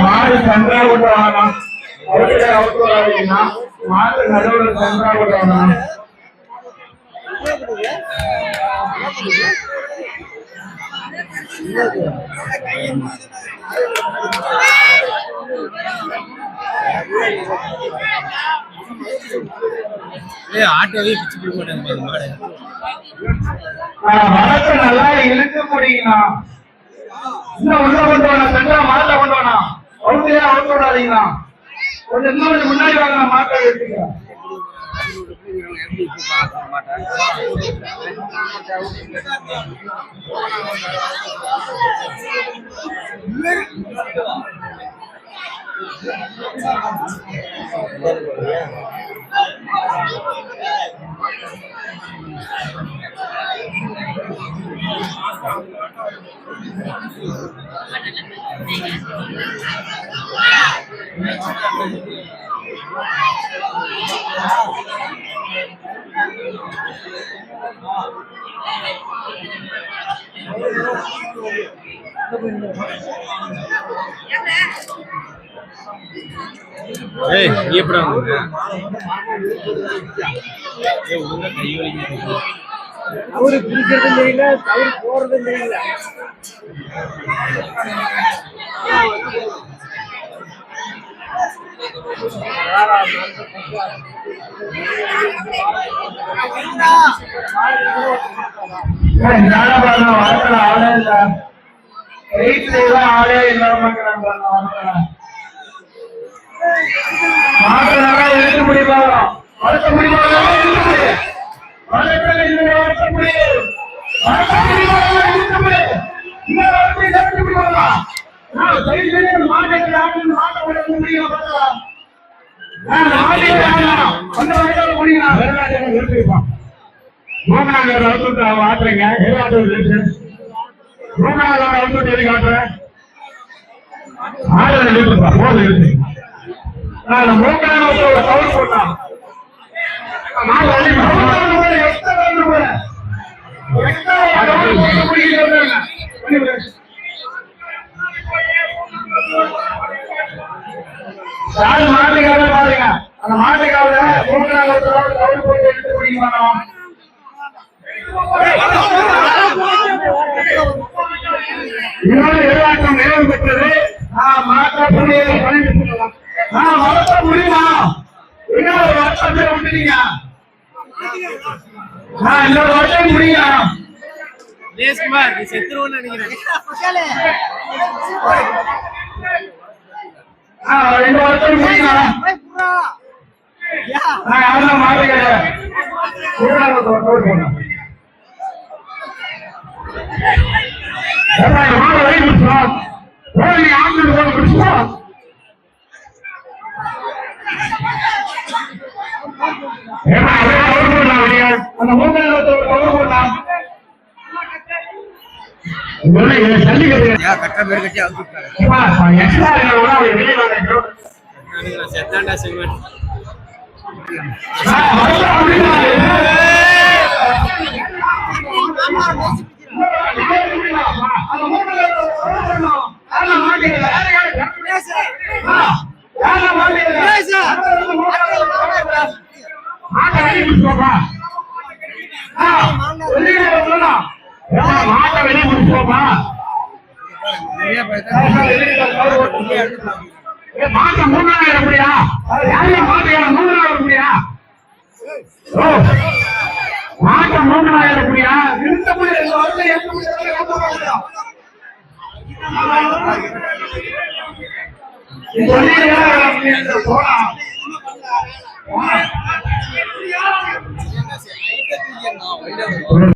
மாடு சந்திரா கொண்டு வாங்கலாம். மாடு நடுவில் சந்திரா கொண்டு வாங்கலாம். ஆட்டோவே பிச்சு போட மாட்டேன் மாடு. வளர்த்து நல்லா இழுக்க முடியுங்களா? இன்னும் உள்ள கொண்டு வரணும். சென்றா மாட்டை கொண்டு வரணும். அவுட்லயே அவுட் விடாதீங்களா? கொஞ்சம் இன்னும் கொஞ்சம் முன்னாடி வாங்க. மாட்டை எடுத்துக்கிறேன். நீ எப்படி அவரு பிடிக்கிறது தெரியல, அவரு போறது தெரியல. ஆளே இல்ல, ஆளே இல்லாம மாற்றனால எடுக்க முடியும். வளர்க்க முடியும். ஆட்டுறீங்க போட்டான். மாட்டுக்காக பாருங்க. அந்த மாட்டுக்காக போட்டு எடுத்து குடிக்கணும். எதிராட்டம் நிறைவு பெற்றது. வளர்த்த முடியுமா? இன்னொரு வருஷத்தை விட்டுட்டீங்க. இன்னொரு வருஷம் முடியும். செத்துருவோம்னு நினைக்கிறேன். 2 வருஷம் முடியும். யாரும் மாட்டுக்கிறேன். அந்த செத்தாண்டா சிமெண்ட் மாட்டை வெளியே முடிச்சுப்போமா? மாசம் 3000 எப்படியா? யாரையும் மாட்டுக்கான 3000 எப்படியா? மாசம் 3000 எப்படியா? போலாம்.